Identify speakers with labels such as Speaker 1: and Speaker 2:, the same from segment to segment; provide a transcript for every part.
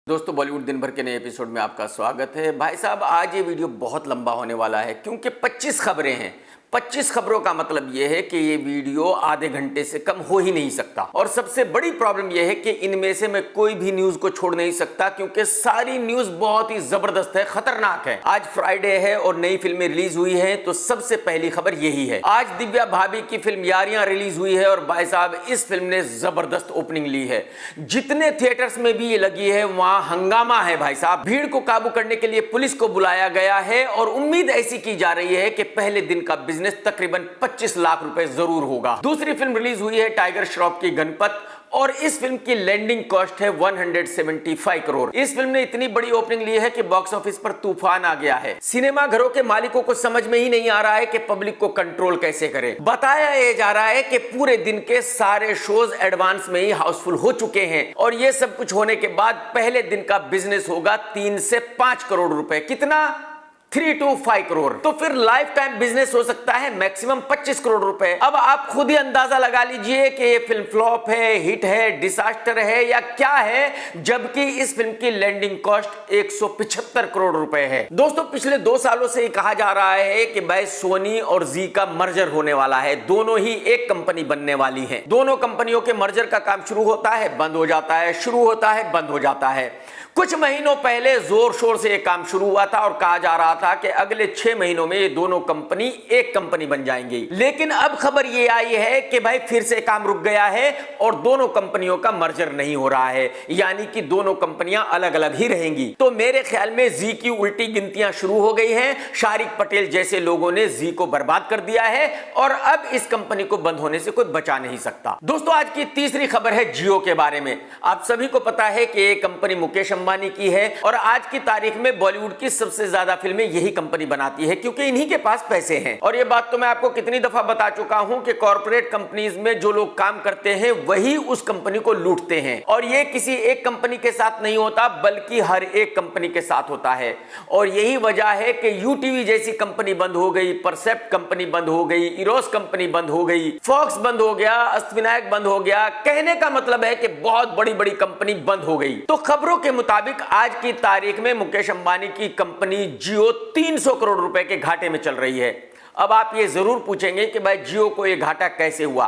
Speaker 1: दोस्तों बॉलीवुड दिन भर के नए एपिसोड में आपका स्वागत है। भाई साहब आज ये वीडियो बहुत लंबा होने वाला है क्योंकि 25 खबरें हैं। 25 खबरों का मतलब ये है कि ये वीडियो आधे घंटे से कम हो ही नहीं सकता। और सबसे बड़ी प्रॉब्लम ये है कि इनमें से मैं कोई भी न्यूज को छोड़ नहीं सकता क्योंकि सारी न्यूज बहुत ही जबरदस्त है, खतरनाक है। आज फ्राइडे है और नई फिल्में रिलीज हुई हैं, तो सबसे पहली खबर यही है। आज दिव्या भाभी की फिल्म यारियां रिलीज हुई है और भाई साहब इस फिल्म ने जबरदस्त ओपनिंग ली है। जितने थिएटर्स में भी ये लगी है वहां हंगामा है भाई साहब। भीड़ को काबू करने के लिए पुलिस को बुलाया गया है और उम्मीद ऐसी की जा रही है कि पहले दिन का बिजनेस तकरीबन 25 लाख रुपए जरूर होगा। दूसरी फिल्म रिलीज हुई है टाइगर श्रॉफ की गणपत और इस फिल्म की लैंडिंग कॉस्ट है 175 करोड़। इस फिल्म ने इतनी बड़ी ओपनिंग ली है कि बॉक्स ऑफिस पर तूफान आ गया है। सिनेमा घरों के मालिकों को समझ में ही नहीं आ रहा है कि पब्लिक को कंट्रोल कैसे करें। बताया यह जा रहा है कि पूरे दिन के सारे शोज एडवांस में ही हाउसफुल हो चुके हैं और यह सब कुछ होने के बाद पहले दिन का बिजनेस होगा 3 से 5 करोड़ रुपए। कितना? 3 to 5 करोड़। तो फिर लाइफ टाइम बिजनेस हो सकता है मैक्सिमम 25 करोड़ रुपए। अब आप खुद ही अंदाजा लगा लीजिए कि ये फिल्म फ्लॉप है, हिट है, डिजास्टर है या क्या है, जबकि इस फिल्म की लैंडिंग कॉस्ट 175 करोड़ रुपए है। दोस्तों पिछले 2 सालों से कहा जा रहा है कि भाई सोनी और जी का मर्जर होने वाला है। दोनों ही एक कंपनी बनने वाली है। दोनों कंपनियों के मर्जर का काम शुरू होता है, बंद हो जाता है, शुरू होता है, बंद हो जाता है। कुछ महीनों पहले जोर शोर से यह काम शुरू हुआ था और कहा जा रहा था कि अगले 6 महीनों में ये दोनों कंपनी एक कंपनी बन जाएंगी। लेकिन अब खबर ये आई है कि भाई फिर से काम रुक गया है और दोनों कंपनियों का मर्जर नहीं हो रहा है, यानी कि दोनों कंपनियां अलग अलग ही रहेंगी। तो मेरे ख्याल में जी की उल्टी गिनतियां शुरू हो गई हैं। शारिक पटेल जैसे लोगों ने जी को बर्बाद कर दिया है और अब इस कंपनी को बंद होने से कोई बचा नहीं सकता। दोस्तों आज की तीसरी खबर है जियो के बारे में। आप सभी को पता है कि ये कंपनी मुकेश अंबानी की है और आज की तारीख में बॉलीवुड की सबसे ज्यादा फिल्में यही कंपनी बनाती है क्योंकि इन्हीं के पास पैसे हैं। और ये बात तो मैं आपको कितनी दफा बता चुका हूं कि कॉर्पोरेट कंपनीज में जो लोग काम करते हैं वही उस कंपनी को लूटते हैं। और ये किसी एक कंपनी के साथ नहीं होता बल्कि हर एक कंपनी के साथ होता है। और यही वजह है कि यूटीवी जैसी कंपनी बंद हो गई, परसेप्ट कंपनी बंद हो गई, इरोस कंपनी बंद हो गई, फॉक्स बंद हो गया, अष्टविनायक बंद हो गया। कहने का मतलब है कि बहुत बड़ी बड़ी कंपनी बंद हो गई। तो खबरों के मुताबिक आज की तारीख में मुकेश अंबानी की कंपनी जियो 300 करोड़ रुपए के घाटे में चल रही है। अब आप ये जरूर पूछेंगे कि भाई जियो को ये घाटा कैसे हुआ।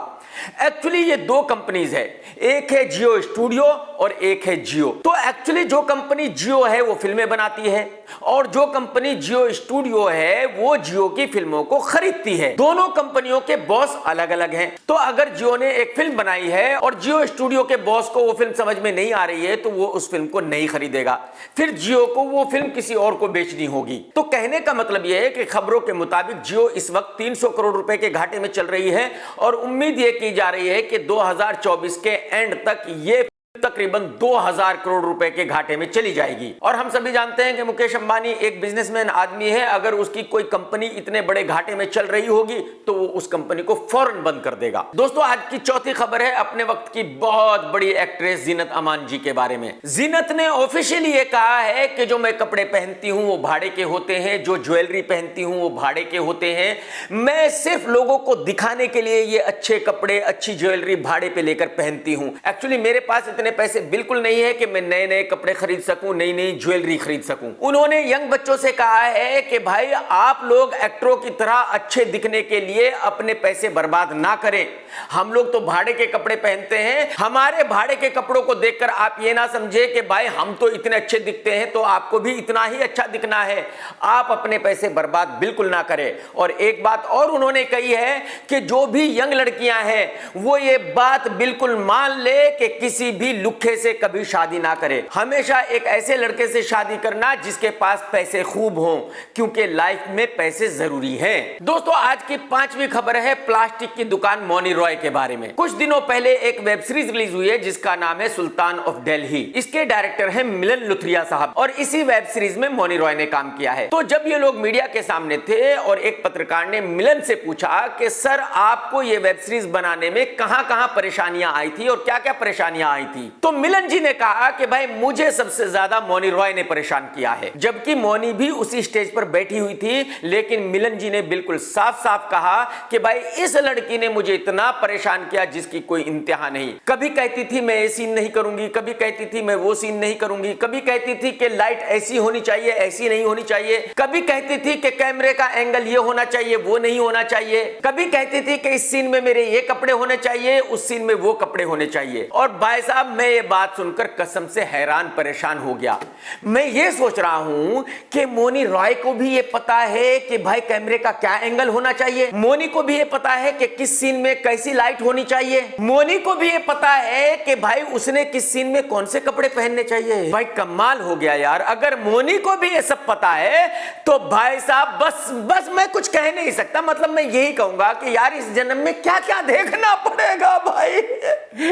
Speaker 1: एक्चुअली ये 2 कंपनीज है, एक है जियो स्टूडियो और एक है जियो। तो एक्चुअली जो कंपनी जियो है वो फिल्में बनाती है और जो कंपनी जियो स्टूडियो है वो जियो की फिल्मों को खरीदती है। दोनों कंपनियों के बॉस अलग अलग हैं। तो अगर जियो ने एक फिल्म बनाई है और जियो स्टूडियो के बॉस को वो फिल्म समझ में नहीं आ रही है तो वो उस फिल्म को नहीं खरीदेगा, फिर जियो को वो फिल्म किसी और को बेचनी होगी। तो कहने का मतलब यह है कि खबरों के मुताबिक जियो इस वक्त 300 करोड़ रुपए के घाटे में चल रही है और उम्मीद ये की जा रही है कि 2024 के एंड तक ये तकरीबन 2000 करोड़ रुपए के घाटे में चली जाएगी। और हम सभी जानते हैं कि मुकेश अंबानी एक बिजनेसमैन आदमी है। अगर उसकी कोई कंपनी इतने बड़े घाटे में चल रही होगी तो वो उस कंपनी को फौरन बंद कर देगा। दोस्तों आज की चौथी खबर है अपने वक्त की बहुत बड़ी एक्ट्रेस जीनत अमान जी के बारे में। जीनत ने ऑफिशियली ये कहा है कि जो मैं कपड़े पहनती हूं वो भाड़े के होते हैं, जो ज्वेलरी पहनती हूं वो भाड़े के होते हैं। मैं सिर्फ लोगों को दिखाने के लिए ये अच्छे कपड़े, अच्छी ज्वेलरी भाड़े पे लेकर पहनती हूं। एक्चुअली मेरे पास इतने पैसे बिल्कुल नहीं है कि मैं नए नए कपड़े खरीद सकूं, नई नई ज्वेलरी खरीद सकूं। उन्होंने यंग बच्चों से कहा है कि भाई आप लोग एक्टरों की तरह अच्छे दिखने के लिए अपने पैसे बर्बाद ना करें। हम लोग तो भाड़े के कपड़े पहनते हैं। हमारे भाड़े के कपड़ों को देखकर आप ये ना समझे कि भाई हम तो इतने अच्छे दिखते हैं तो आपको भी इतना ही अच्छा दिखना है। आप अपने पैसे बर्बाद बिल्कुल ना करें। और एक बात और उन्होंने कही है कि जो भी यंग लड़कियां हैं वो ये बात बिल्कुल मान ले कि किसी भी लुखे से कभी शादी ना करे। हमेशा एक ऐसे लड़के से शादी करना जिसके पास पैसे खूब हों, क्योंकि लाइफ में पैसे जरूरी हैं। दोस्तों आज की 5वीं खबर है प्लास्टिक की दुकान मौनी रॉय के बारे में। कुछ दिनों पहले एक वेब सीरीज रिलीज हुई है जिसका नाम है सुल्तान ऑफ दिल्ली। इसके डायरेक्टर है मिलन लुथरिया साहब और इसी वेब सीरीज में मौनी रॉय ने काम किया है। तो जब ये लोग मीडिया के सामने थे और एक पत्रकार ने मिलन से पूछा कि सर आपको ये वेब सीरीज बनाने में कहां-कहां परेशानियां आई थी और क्या-क्या परेशानियां आई थी, थी। तो मिलन जी ने कहा कि भाई मुझे सबसे ज्यादा मौनी रॉय ने परेशान किया है, जबकि मौनी भी उसी स्टेज पर बैठी हुई थी। लेकिन मिलन जी ने बिल्कुल साफ साफ कहा कि भाई इस लड़की ने मुझे इतना परेशान किया जिसकी कोई इंतहा नहीं। कभी कहती थी मैं ये सीन नहीं करूंगी, कभी कहती थी मैं वो सीन नहीं करूंगी, कभी कहती थी कि लाइट ऐसी होनी चाहिए, ऐसी नहीं होनी चाहिए, कभी कहती थी कि कैमरे का एंगल ये होना चाहिए, वो नहीं होना चाहिए, कभी कहती थी कि इस सीन में मेरे ये कपड़े होने चाहिए, उस सीन में वो कपड़े होने चाहिए। और भाई साहब मैं ये बात सुनकर कसम से हैरान परेशान हो गया। मैं ये सोच रहा हूं कि मौनी रॉय को भी ये पता है कि भाई कैमरे का क्या एंगल होना चाहिए, मौनी को भी ये पता है कि किस सीन में कैसी लाइट होनी चाहिए, मौनी को भी ये पता है कि भाई उसने किस सीन में कौन से कपड़े पहनने चाहिए। भाई कमाल हो गया यार, अगर मौनी को भी ये सब पता है तो भाई साहब बस मैं कुछ कह नहीं सकता। मतलब मैं यही कहूंगा कि यार इस जन्म में क्या क्या देखना पड़ेगा भाई।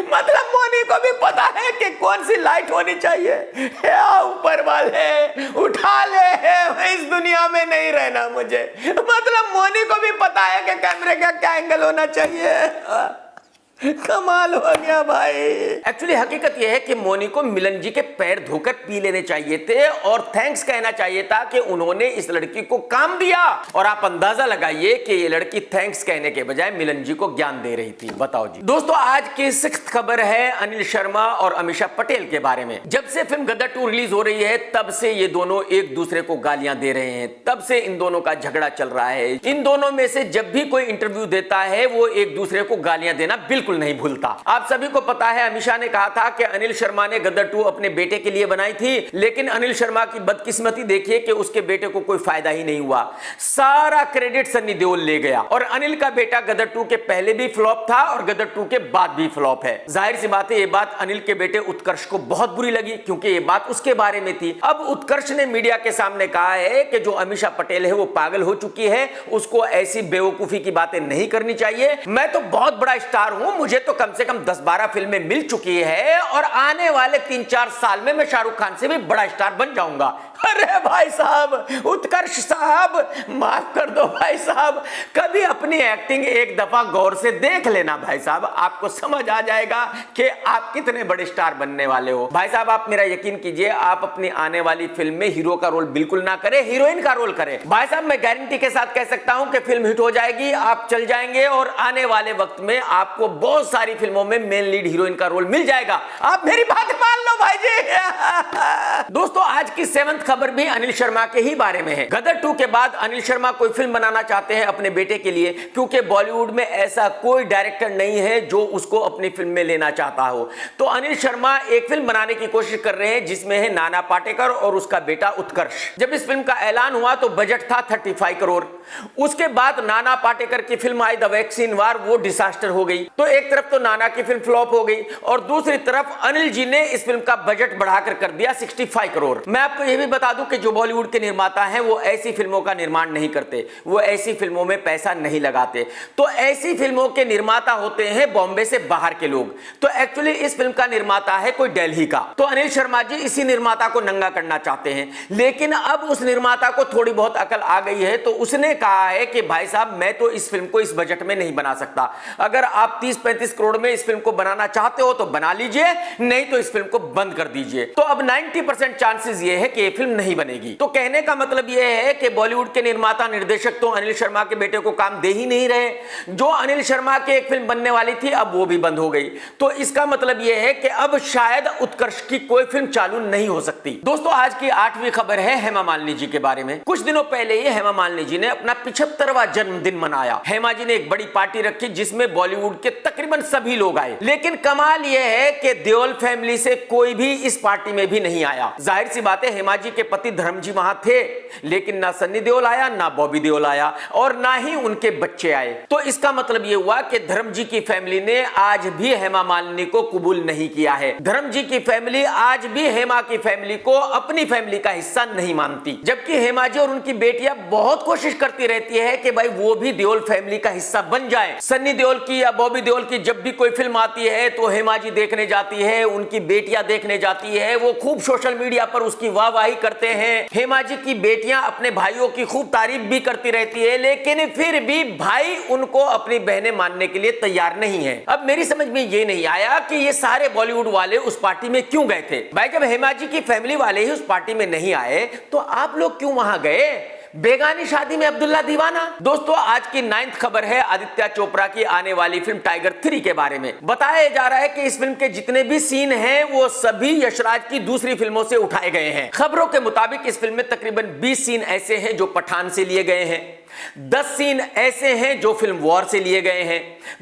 Speaker 1: मतलब मौनी को भी पता है कि कौन सी लाइट होनी चाहिए। ऊपर वाले उठा ले, इस दुनिया में नहीं रहना मुझे। मतलब मौनी को भी पता है कि कैमरे का क्या एंगल होना चाहिए। कमाल हो गया भाई। एक्चुअली हकीकत यह है कि मौनी को मिलन जी के पैर धोकर पी लेने चाहिए थे और थैंक्स कहना चाहिए था कि उन्होंने इस लड़की को काम दिया। और आप अंदाजा लगाइए कि ये लड़की थैंक्स कहने के बजाय मिलन जी को ज्ञान दे रही थी। बताओ जी। दोस्तों आज की 6th खबर है अनिल शर्मा और अमीषा पटेल के बारे में। जब से फिल्म गदर 2 रिलीज हो रही है तब से ये दोनों एक दूसरे को गालियां दे रहे हैं, तब से इन दोनों का झगड़ा चल रहा है। इन दोनों में से जब भी कोई इंटरव्यू देता है वो एक दूसरे को गालियां देना बिल्कुल नहीं भूलता। आप सभी को पता है अमीषा ने कहा था कि अनिल शर्मा ने गदर 2 अपने बेटे के लिए बनाई थी, लेकिन अनिल शर्मा की बदकिस्मती देखिए कि उसके बेटे को कोई फायदा ही नहीं हुआ। सारा क्रेडिट सन्नी देओल ले गया और अनिल का बेटा गदर 2 के पहले भी फ्लॉप था और गदर 2 के बाद भी फ्लॉप है। जाहिर सी बात है ये बात अनिल के बेटे उत्कर्ष को बहुत बुरी लगी क्योंकि ये बात उसके बारे में थी। अब उत्कर्ष ने मीडिया के सामने कहा है कि जो अमीषा पटेल है वो पागल हो चुकी है, उसको ऐसी बेवकूफी की बातें नहीं करनी चाहिए। मैं तो बहुत बड़ा स्टार हूं, मुझे तो कम से कम 10-12 फिल्में मिल चुकी है और आने वाले 3-4 साल में मैं शाहरुख खान से भी बड़ा स्टार बन जाऊंगा। अरे भाई साहब, उत्कर्ष साहब माफ कर दो भाई साहब, कभी अपनी एक्टिंग एक दफा गौर से देख लेना भाई साहब, आपको समझ आ जाएगा कि आप कितने बड़े स्टार बनने वाले हो। भाई साहब आप मेरा यकीन कीजिए, आप अपनी आने वाली फिल्म में हीरो का रोल बिल्कुल ना करें, हीरोइन का रोल करें। भाई साहब मैं गारंटी के साथ कह सकता हूं कि फिल्म हिट हो जाएगी, आप चल जाएंगे और आने वाले वक्त में आपको बहुत सारी फिल्मों में मेन लीड हीरोइन का रोल मिल जाएगा। आप मेरी बात मान लो भाई जी। दोस्तों आज की 7th खबर भी अनिल शर्मा के ही बारे में है। गदर 2 के बाद अनिल शर्मा कोई फिल्म बनाना चाहते हैं अपने बेटे के लिए, क्योंकि बॉलीवुड में ऐसा कोई डायरेक्टर नहीं है जो उसको अपनी फिल्म में लेना चाहता हो। तो अनिल शर्मा एक फिल्म बनाने की कोशिश कर रहे हैं जिसमें है नाना पाटेकर और उसका बेटा उत्कर्ष। जब इस फिल्म का ऐलान हुआ तो बजट था 35 करोड़। उसके बाद नाना पाटेकर की फिल्म आई द वैक्सीन वार, वो डिजास्टर हो गई। तो एक तरफ तो नाना की फिल्म फ्लॉप हो गई और दूसरी तरफ अनिल जी ने इस फिल्म का बजट बढ़ाकर कर दिया 65 करोड़। मैं आपको यह भी बता दूं कि जो बॉलीवुड के निर्माता हैं वो ऐसी फिल्मों का निर्माण नहीं करते, वो ऐसी फिल्मों में पैसा नहीं लगाते। तो ऐसी फिल्मों के निर्माता होते हैं बॉम्बे से बाहर के लोग। तो एक्चुअली इस फिल्म का निर्माता है कोई दिल्ली का। तो अनिल शर्मा जी इसी निर्माता को नंगा करना चाहते हैं, लेकिन अब उस निर्माता को थोड़ी बहुत अकल आ गई है। तो उसने कहा है कि भाई साहब मैं तो इस फिल्म को इस बजट में नहीं बना सकता, अगर आप 30-35 करोड़ में इस फिल्म को बनाना चाहते हो तो बना लीजिए, नहीं तो इस फिल्म को बंद कर दीजिए। तो अब 90% चांसेस ये है कि ये फिल्म नहीं बनेगी। तो कहने का मतलब ये है कि बॉलीवुड के निर्माता निर्देशक तो अनिल शर्मा के बेटे को काम दे ही नहीं रहे। जो अनिल शर्मा की एक फिल्म बनने वाली थी अब वो भी बंद हो गई। तो इसका मतलब ये है कि अब शायद उत्कर्ष की कोई फिल्म चालू नहीं हो सकती। दोस्तों आज की 8वीं खबर है हेमा मालिनी जी के बारे में। कुछ दिनों पहले ही हेमा मालिनी जी ने अपना 75वां जन्मदिन मनाया। हेमा जी ने एक बड़ी पार्टी रखी जिसमें बॉलीवुड के तकरीबन सभी लोग आए, लेकिन कमाल यह है कि देओल फैमिली से कोई भी इस पार्टी में भी नहीं आया। जाहिर सी बात है हेमा जी के पति धर्म जी वहां थे, लेकिन ना सन्नी देओल आया, ना बॉबी देओल आया और ना ही उनके बच्चे आए। तो इसका मतलब यह हुआ कि धर्म जी की फैमिली ने आज भी हेमा मालिनी को कबूल नहीं किया है। धर्म जी की फैमिली आज भी हेमा की फैमिली को अपनी फैमिली का हिस्सा नहीं मानती, जबकि हेमा जी और उनकी बेटियां बहुत कोशिश करती रहती है कि भाई वो भी देओल फैमिली का हिस्सा बन जाए। सन्नी देओल की या बॉबी देओल की जब भी कोई फिल्म आती है तो हेमा जी देखने जाती है, उनकी बेटियां देखने जाती है, वो खूब सोशल मीडिया पर उसकी वाहवाही करते हैं। हेमा जी की बेटियां अपने भाइयों की खूब तारीफ भी करती रहती है, लेकिन फिर भी भाई उनको अपनी बहनें मानने के लिए तैयार नहीं है। अब मेरी समझ में ये नहीं आया कि ये सारे बॉलीवुड वाले उस पार्टी में क्यों गए थे। भाई जब हेमा जी की फैमिली वाले ही उस पार्टी में नहीं आए तो आप लोग क्यों वहां गए? बेगानी शादी में अब्दुल्ला दीवाना। दोस्तों आज की 9th खबर है आदित्य चोपड़ा की आने वाली फिल्म टाइगर 3 के बारे में। बताया जा रहा है कि इस फिल्म के जितने भी सीन हैं वो सभी यशराज की दूसरी फिल्मों से उठाए गए हैं। खबरों के मुताबिक इस फिल्म में तकरीबन 20 सीन ऐसे हैं जो पठान से लिए गए हैं, 10 सीन ऐसे हैं जो फिल्म वॉर से लिए गए हैं,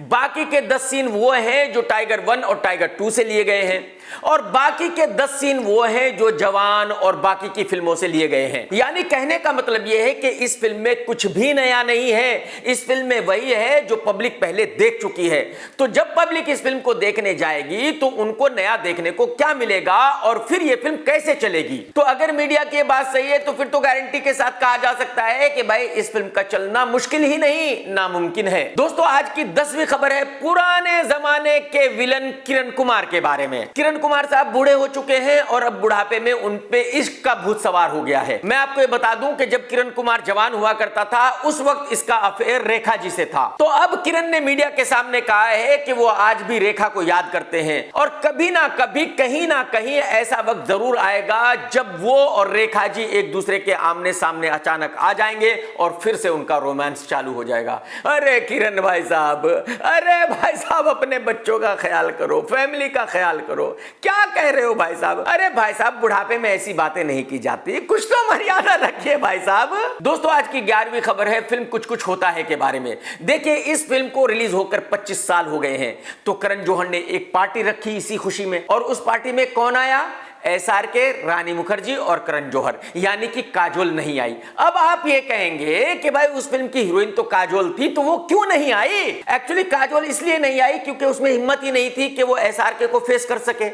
Speaker 1: बाकी के 10 सीन वो हैं जो टाइगर 1 और टाइगर 2 से लिए गए हैं, और बाकी के 10 सीन वो हैं जो जवान और बाकी की फिल्मों से लिए गए हैं। यानी कहने का मतलब यह है कि इस फिल्म में कुछ भी नया नहीं है, इस फिल्म में वही है जो पब्लिक पहले देख चुकी है। तो जब पब्लिक इस फिल्म को देखने जाएगी तो उनको नया देखने को क्या मिलेगा और फिर यह फिल्म कैसे चलेगी? तो अगर मीडिया की बात सही है तो फिर तो गारंटी के साथ कहा जा सकता है कि भाई इस फिल्म का चलना मुश्किल ही नहीं नामुमकिन है। दोस्तों आज की 10वीं खबर है पुराने जमाने के विलन किरण कुमार के बारे में। किरण कुमार साहब बूढ़े हो चुके हैं और अब बुढ़ापे में उन पे इश्क का भूत सवार हो गया है। मैं आपको ये बता दूं कि जब किरण कुमार जवान हुआ करता था उस वक्त इसका अफेयर रेखा जी से था। तो अब किरण ने मीडिया के सामने कहा है कि वो आज भी रेखा को याद करते हैं और कभी ना कभी कहीं ना कहीं ऐसा वक्त जरूर आएगा जब वो और रेखा जी एक दूसरे के आमने सामने अचानक आ जाएंगे और फिर से उनका रोमांस चालू हो जाएगा। अरे किरण भाई साहब, अरे भाई साहब अपने बच्चों का ख्याल करो, फैमिली का ख्याल करो। क्या कह रहे हो भाई साहब? अरे भाई साहब बुढ़ापे में ऐसी बातें नहीं की जाती, कुछ तो मर्यादा रखिए भाई साहब। दोस्तों आज की 11वीं खबर है फिल्म कुछ कुछ होता है के बारे में। देखिए इस फिल्म को रिलीज होकर 25 साल हो गए हैं तो करण जौहर ने एक पार्टी रखी इसी खुशी में, और उस पार्टी में कौन आया? SRK, रानी मुखर्जी और करण जौहर, यानी कि काजोल नहीं आई। अब आप ये कहेंगे कि भाई उस फिल्म की हीरोइन तो काजोल थी तो वो क्यों नहीं आई? एक्चुअली काजोल इसलिए नहीं आई क्योंकि उसमें हिम्मत ही नहीं थी कि वो SRK को फेस कर सके।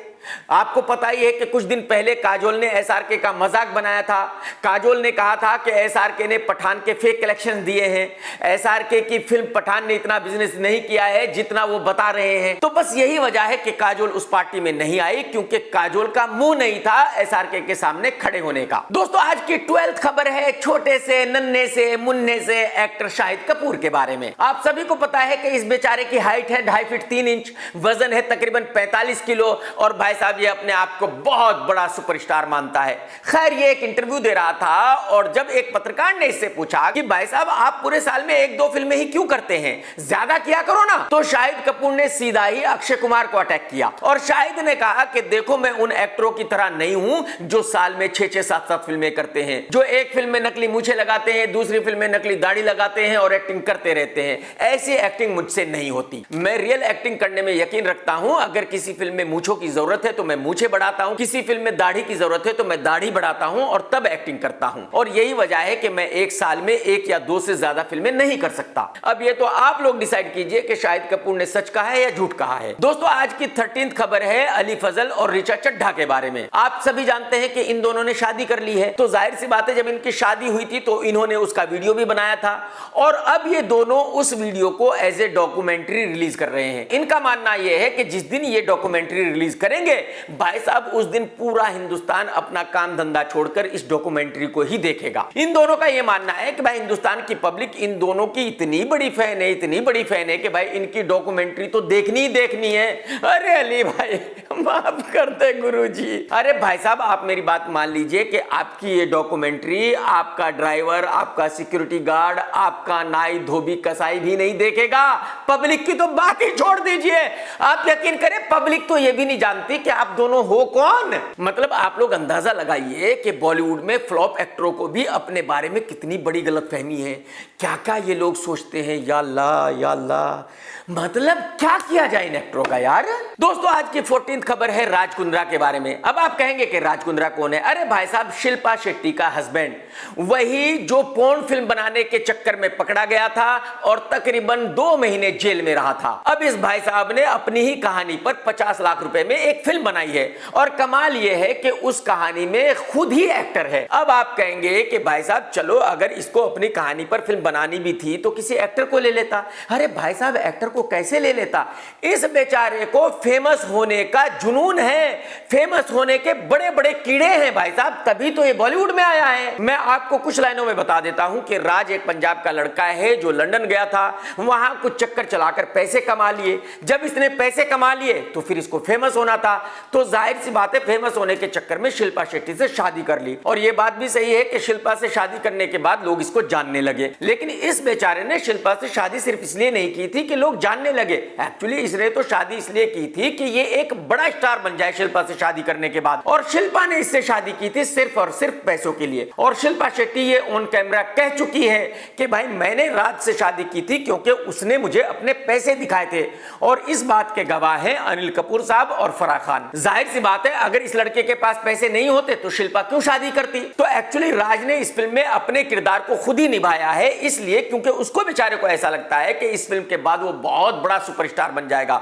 Speaker 1: आपको पता ही है कि कुछ दिन पहले काजोल ने SRK का मजाक बनाया था। काजोल ने कहा था कि SRK ने पठान के फेक कलेक्शन दिए हैं, SRK की फिल्म पठान ने इतना बिजनेस नहीं किया है जितना वो बता रहे हैं। तो बस यही वजह है कि काजोल उस पार्टी में नहीं आई, क्योंकि काजोल का मुंह नहीं था SRK के सामने खड़े होने का। दोस्तों आज की 12th खबर है छोटे से नन्हे से मुन्ने से एक्टर शाहिद कपूर के बारे में। आप सभी को पता है कि इस बेचारे की हाइट है 2.5 फीट 3 इंच, वजन है तकरीबन 45 किलो और भाई साहब ये अपने आप को बहुत बड़ा सुपरस्टार मानता है। खैर ये एक इंटरव्यू दे रहा था और जब एक पत्रकार ने इससे पूछा कि भाई साहब आप पूरे साल में 1-2 फिल्में ही क्यों करते हैं, ज्यादा किया करो ना, तो शाहिद कपूर ने सीधा ही अक्षय कुमार को अटैक किया और शाहिद ने कहा कि देखो मैं उन एक्टरों की तरह नहीं हूं जो साल में 6-6, 7-7 फिल्में करते हैं, जो एक फिल्म में नकली मूछें लगाते हैं, दूसरी फिल्म में नकली दाढ़ी लगाते हैं और एक्टिंग करते रहते हैं। ऐसी एक्टिंग मुझसे नहीं होती। मैं रियल एक्टिंग करने में यकीन रखता हूं। अगर किसी फिल्म में मूछों की जरूरत है तो मैं मूछें बढ़ाता हूं, किसी फिल्म में दाढ़ी की जरूरत है तो मैं दाढ़ी बढ़ाता हूं और तब एक्टिंग करता हूं। और यही वजह है कि मैं एक साल में 1 या 2 से ज्यादा फिल्में नहीं कर सकता। अब ये तो आप लोग डिसाइड कीजिए कि शाहिद कपूर ने सच कहा है या झूठ कहा है। दोस्तों आज की 13th खबर है अली फजल और ऋचा चड्ढा के बारे में। आप सभी जानते हैं कि इन दोनों ने शादी कर ली है, तो जाहिर सी बात है जब इनकी शादी हुई थी तो इन्होंने उसका वीडियो भी बनाया था और अब ये दोनों उस वीडियो को एज ए डॉक्यूमेंट्री रिलीज कर रहे हैं। इनका मानना यह है कि जिस दिन ये डॉक्यूमेंट्री रिलीज करेंगे भाई साहब उस दिन पूरा हिंदुस्तान अपना काम धंधा छोड़कर इस डॉक्यूमेंट्री को ही देखेगा। इन दोनों का यह मानना है कि भाई हिंदुस्तान की पब्लिक इन दोनों की इतनी बड़ी फैन है, इतनी बड़ी फैन है कि भाई इनकी डॉक्यूमेंट्री तो देखनी ही देखनी है। अरे अली भाई माफ कर दे गुरुजी। अरे भाई साहब आप मेरी बात मान लीजिए कि आपकी ये डॉक्यूमेंट्री आपका ड्राइवर, आपका सिक्योरिटी गार्ड, आपका नाई धोबी कसाई भी नहीं देखेगा। पब्लिक की तो बात ही छोड़ दीजिए। आप यकीन करें पब्लिक तो ये भी नहीं जानती कि आप दोनों हो कौन। मतलब आप लोग अंदाजा लगाइए कि बॉलीवुड में फ्लॉप एक्टरों को भी अपने बारे में कितनी बड़ी गलतफहमी है। क्या क्या ये लोग सोचते हैं, या अल्लाह या अल्लाह। मतलब क्या किया जाए इन एक्टरों का यार। दोस्तों आज की 14th खबर है राज कुंद्रा के बारे में। अब आप कहेंगे कि राज कुंद्रा कौन है? अरे भाई साहब शिल्पा शेट्टी का हस्बैंड, वही जो पोर्न फिल्म बनाने के चक्कर में पकड़ा गया था और तकरीबन 2 महीने जेल में रहा था। अब इस भाई साहब ने अपनी ही कहानी पर 50 लाख रुपए में एक फिल्म बनाई है और कमाल यह है कि उस कहानी में खुद ही एक्टर है। अब आप कहेंगे कि भाई साहब चलो अगर इसको अपनी कहानी पर फिल्म बनानी भी थी तो किसी एक्टर को ले लेता। अरे भाई साहब एक्टर को कैसे ले लेता? इस बेचारे को फेमस होने का जुनून है, फेमस होने के बड़े बड़े कीड़े हैं भाई साहब, तभी तो ये बॉलीवुड में आया है। मैं आपको कुछ लाइनों में बता देता हूं कि राज एक पंजाब का लड़का है जो लंदन गया था, वहां कुछ चक्कर चलाकर पैसे कमा लिए। जब इसने पैसे कमा लिए तो फिर इसको फेमस होना था, तो जाहिर सी बात है फेमस होने के चक्कर में शिल्पा शेट्टी से शादी कर ली। और यह बात भी सही है कि शिल्पा से शादी करने के बाद लोग इसको जानने लगे, लेकिन इस बेचारे ने शिल्पा से शादी सिर्फ इसलिए नहीं की थी कि लोग जानने लगे। एक्चुअली इसने तो शादी इसलिए की थी कि ये एक बड़ा स्टार बन जाए शिल्पा से शादी करने के बाद। और शिल्पा ने इससे शादी की थी सिर्फ और सिर्फ पैसों के लिए। और शिल्पा शेट्टी ये ऑन कैमरा कह चुकी है कि भाई मैंने राज से शादी की थी क्योंकि उसने मुझे अपने पैसे दिखाए थे। और इस बात के गवाह हैं अनिल कपूर साहब और फराह खान। जाहिर सी बात है अगर इस लड़के के पास पैसे नहीं होते तो शिल्पा क्यों शादी करती? तो एक्चुअली राज ने इस फिल्म में अपने किरदार को खुद ही निभाया है, इसलिए क्योंकि उसको बेचारे को ऐसा लगता है कि इस फिल्म के बाद वो बहुत बड़ा सुपरस्टार बन जाएगा।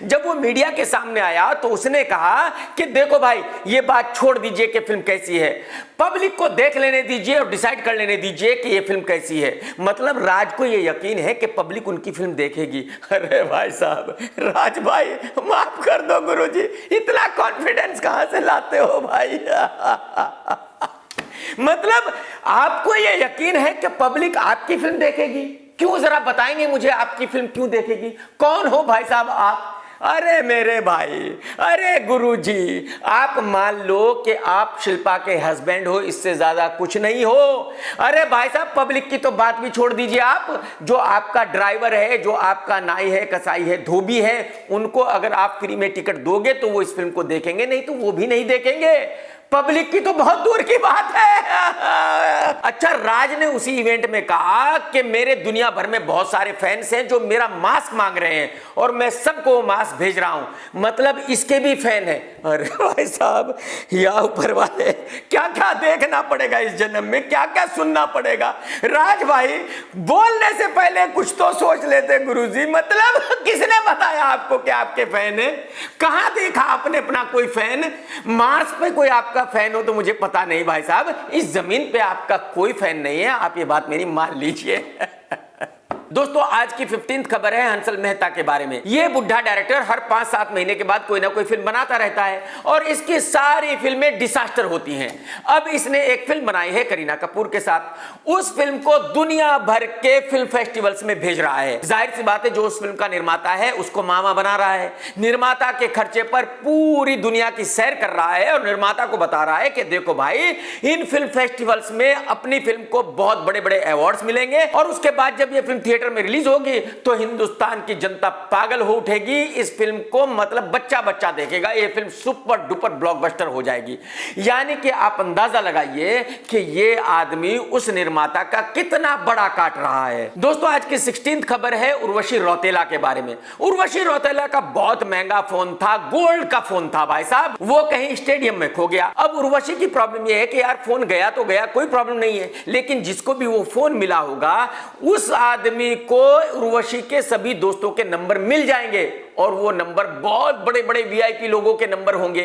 Speaker 1: जब वो मीडिया के सामने आया तो उसने कहा कि देखो भाई ये बात छोड़ दीजिए कि फिल्म कैसी है, पब्लिक को देख लेने दीजिए और डिसाइड कर लेने दीजिए कि ये फिल्म कैसी है। मतलब राज को ये यकीन है कि पब्लिक उनकी फिल्म देखेगी। अरे भाई साहब, राज भाई माफ कर दो गुरुजी, इतना कॉन्फिडेंस कहां से लाते हो भाई? मतलब आपको ये यकीन है कि पब्लिक आपकी फिल्म देखेगी? क्यों, जरा बताएंगे मुझे आपकी फिल्म क्यों देखेगी? कौन हो भाई साहब आप? अरे मेरे भाई, अरे गुरुजी, आप मान लो कि आप शिल्पा के हस्बैंड हो, इससे ज्यादा कुछ नहीं हो। अरे भाई साहब पब्लिक की तो बात भी छोड़ दीजिए, आप जो आपका ड्राइवर है, जो आपका नाई है, कसाई है, धोबी है, उनको अगर आप फ्री में टिकट दोगे तो वो इस फिल्म को देखेंगे, नहीं तो वो भी नहीं देखेंगे। पब्लिक की तो बहुत दूर की बात है। अच्छा, राज ने उसी इवेंट में कहा कि मेरे दुनिया भर में बहुत सारे फैंस हैं जो मेरा मास्क मांग रहे हैं और मैं सबको मास्क भेज रहा हूं। मतलब इसके भी फैन हैं। अरे भाई साहब, या ऊपर वाले, क्या क्या देखना पड़ेगा इस जन्म में, क्या क्या सुनना पड़ेगा। राज भाई बोलने से पहले कुछ तो सोच लेते गुरुजी। मतलब किसने बताया आपको कि आपके फैन है? कहां देखा आपने अपना कोई फैन? मार्स पे कोई आपका फैन हो तो मुझे पता नहीं भाई साहब, इस जमीन पे आपका कोई फैन नहीं है, आप ये बात मेरी मान लीजिए। दोस्तों आज की 15th खबर है हंसल मेहता के बारे में। ये बुढ़ा डायरेक्टर हर 5-7 महीने के बाद कोई ना कोई फिल्म बनाता रहता है और इसकी सारी फिल्में डिसास्टर होती हैं। अब इसने एक फिल्म बनाई है करीना कपूर के साथ। उस फिल्म को दुनिया भर के फिल्म फेस्टिवल्स में भेज रहा है। जाहिर सी बात है जो उस फिल्म का निर्माता है उसको मामा बना रहा है। निर्माता के खर्चे पर पूरी दुनिया की सैर कर रहा है और निर्माता को बता रहा है कि देखो भाई, इन फिल्म फेस्टिवल्स में अपनी फिल्म को बहुत बड़े बड़े अवार्ड्स मिलेंगे और उसके बाद जब ये फिल्म थिएटर में रिलीज होगी तो हिंदुस्तान की जनता पागल हो उठेगी। इस फिल्म को मतलब बच्चा बच्चा देखेगा, ये फिल्म सुपर डुपर ब्लॉकबस्टर हो जाएगी। यानी कि आप अंदाजा लगाइए कि ये आदमी उस निर्माता का कितना बड़ा काट रहा है। दोस्तों आज की 16th खबर है उर्वशी रौतेला के बारे में। उर्वशी रौतेला का बहुत महंगा फोन था, गोल्ड का फोन था भाई साहब, वो कहीं स्टेडियम में खो गया। अब उर्वशी की प्रॉब्लम यह है कि यार फोन गया तो गया, कोई प्रॉब्लम नहीं है, लेकिन जिसको भी वो फोन मिला होगा उस आदमी को उर्वशी के सभी दोस्तों के नंबर मिल जाएंगे और वो नंबर बहुत बड़े बड़े वीआईपी लोगों के नंबर होंगे।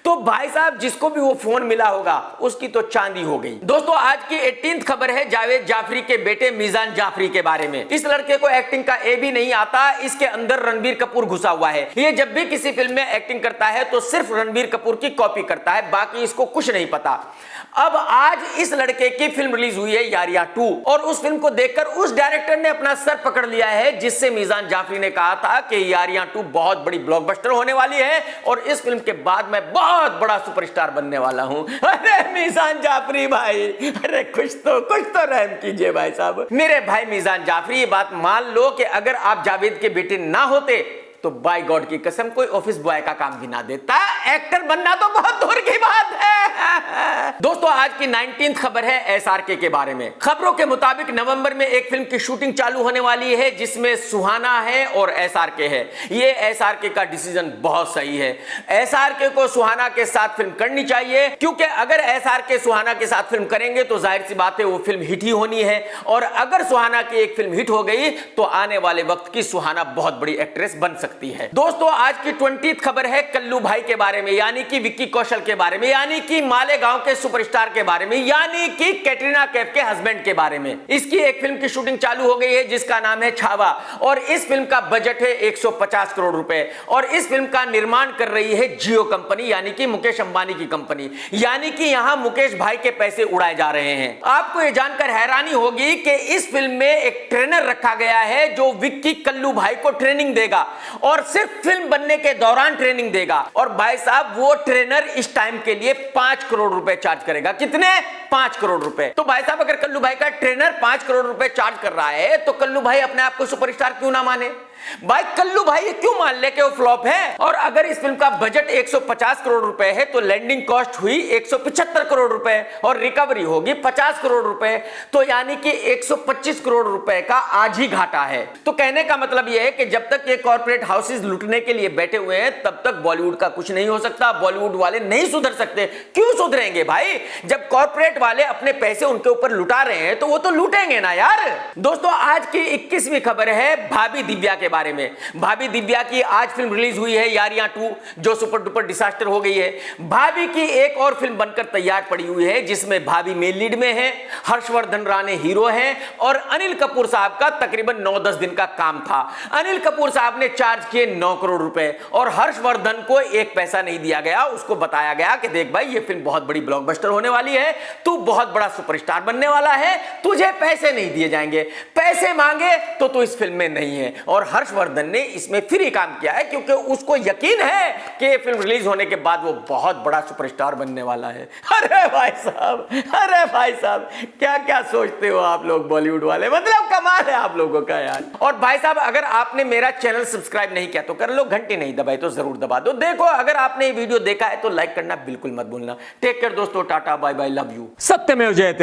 Speaker 1: तो भाई साहब जिसको भी वो फोन मिला होगा उसकी तो चांदी हो गई। दोस्तों आज की 18th खबर है जावेद जाफरी के बेटे मीजान जाफरी के बारे में। इस लड़के को एक्टिंग का ए भी नहीं आता, इसके अंदर रणबीर कपूर घुसा हुआ है। ये जब भी किसी फिल्म में एक्टिंग करता है तो सिर्फ रणबीर कपूर की कॉपी करता है, बाकी इसको कुछ नहीं पता। अब आज इस लड़के की फिल्म रिलीज हुई है यारियां 2 और उस फिल्म को देखकर उस डायरेक्टर ने अपना सर पकड़ लिया है जिससे मीजान जाफरी ने कहा था कि यारियां 2 बहुत बड़ी ब्लॉकबस्टर होने वाली है और इस फिल्म के बाद मैं बहुत बड़ा सुपरस्टार बनने वाला हूं। अरे मीजान जाफरी भाई, अरे कुछ तो रहम कीजिए भाई साहब। मेरे भाई मीजान जाफरी, ये बात मान लो कि अगर आप जावेद के बेटे ना होते तो बाय गॉड की कसम कोई ऑफिस बॉय का काम भी ना देता, एक्टर बनना तो बहुत दूर की बात है। दोस्तों आज की 19th खबर है एसआरके के बारे में। खबरों के मुताबिक नवंबर में एक फिल्म की शूटिंग चालू होने वाली है जिसमें सुहाना है और एसआरके है। ये एसआरके का डिसीजन बहुत सही है। एसआरके को सुहाना के साथ फिल्म करनी चाहिए क्योंकि अगर एसआरके सुहाना के साथ फिल्म करेंगे तो जाहिर सी बात है वो फिल्म हिट ही होनी है और अगर सुहाना की एक फिल्म हिट हो गई तो आने वाले वक्त की सुहाना बहुत बड़ी एक्ट्रेस बन सकती सकती है। दोस्तों आज की 20th खबर है कल्लू भाई के बारे में, यानी कि विक्की कौशल के बारे में, यानी कि मालेगांव के सुपरस्टार के बारे में, यानी कि कैटरीना कैफ के हस्बैंड के बारे में। इसकी एक फिल्म की शूटिंग चालू हो गई है जिसका नाम है छावा, और इस फिल्म का बजट है 150 करोड़ रुपए, और इस फिल्म का निर्माण कर रही है जियो कंपनी, यानी कि मुकेश अंबानी की कंपनी। यानी कि यहां मुकेश भाई के पैसे उड़ाए जा रहे हैं। आपको यह जानकर हैरानी होगी कि इस फिल्म में एक ट्रेनर रखा गया है जो विक्की कल्लू भाई को ट्रेनिंग देगा, और सिर्फ फिल्म बनने के दौरान ट्रेनिंग देगा। और भाई साहब वो ट्रेनर इस टाइम के लिए 5 करोड़ रुपए चार्ज करेगा। कितने? 5 करोड़ रुपए। तो भाई साहब अगर कल्लू भाई का ट्रेनर 5 करोड़ रुपए चार्ज कर रहा है तो कल्लू भाई अपने आप को सुपरस्टार क्यों ना माने? भाई कल्लू भाई ये क्यों मान ले कि वो फ्लॉप है? और अगर इस फिल्म का बजट 150 करोड़ रुपए है तो लैंडिंग कॉस्ट हुई 175 करोड़ रुपए और रिकवरी होगी 50 करोड़ रुपए, तो यानी कि 125 करोड़ रुपए का आज ही घाटा है। तो कहने का मतलब यह है कि जब तक ये कॉर्पोरेट हाउसेस लूटने के लिए बैठे हुए हैं तब तक बॉलीवुड का कुछ नहीं हो सकता। बॉलीवुड वाले नहीं सुधर सकते। क्यों सुधरेंगे भाई? जब कॉर्पोरेट वाले अपने पैसे उनके ऊपर लुटा रहे हैं तो वो तो लूटेंगे ना यार। दोस्तों आज की 21वीं खबर है भाभी दिव्या के बारे में। भाभी दिव्या की आज फिल्म रिलीज हुई है यारियां 2, जो सुपर डुपर डिजास्टर हो गई है। भाभी की एक और फिल्म बनकर तैयार पड़ी हुई है जिसमें भाभी मेन लीड में है, हर्षवर्धन राणे हीरो हैं, और अनिल कपूर साहब का तकरीबन 9-10 दिन का काम था। अनिल कपूर साहब ने चार्ज किए 9 करोड़ रुपए और हर्षवर्धन को एक पैसा नहीं दिया गया। उसको बताया गया कि देख भाई ये फिल्म बहुत बड़ी ब्लॉकबस्टर होने वाली है, तू बहुत बड़ा सुपरस्टार बनने वाला है, तुझे पैसे नहीं दिए जाएंगे, पैसे मांगे तो तू इस फिल्म में नहीं है। और हर्षवर्धन ने इसमें फिर ही काम किया है क्योंकि उसको यकीन है कि ये फिल्म रिलीज होने के बाद वो बहुत बड़ा सुपरस्टार बनने वाला है। अरे भाई साहब, अरे भाई साहब, क्या क्या सोचते हो आप लोग बॉलीवुड वाले, मतलब कमाल है आप लोगों का यार। और भाई साहब अगर आपने मेरा चैनल सब्सक्राइब नहीं किया तो कर लो, घंटी नहीं दबाई तो जरूर दबा दो। देखो अगर आपने ये वीडियो देखा है तो लाइक करना बिल्कुल मत भूलना। टेक केयर दोस्तों, tata bye bye, love you.
Speaker 2: सत्यमेव जयते।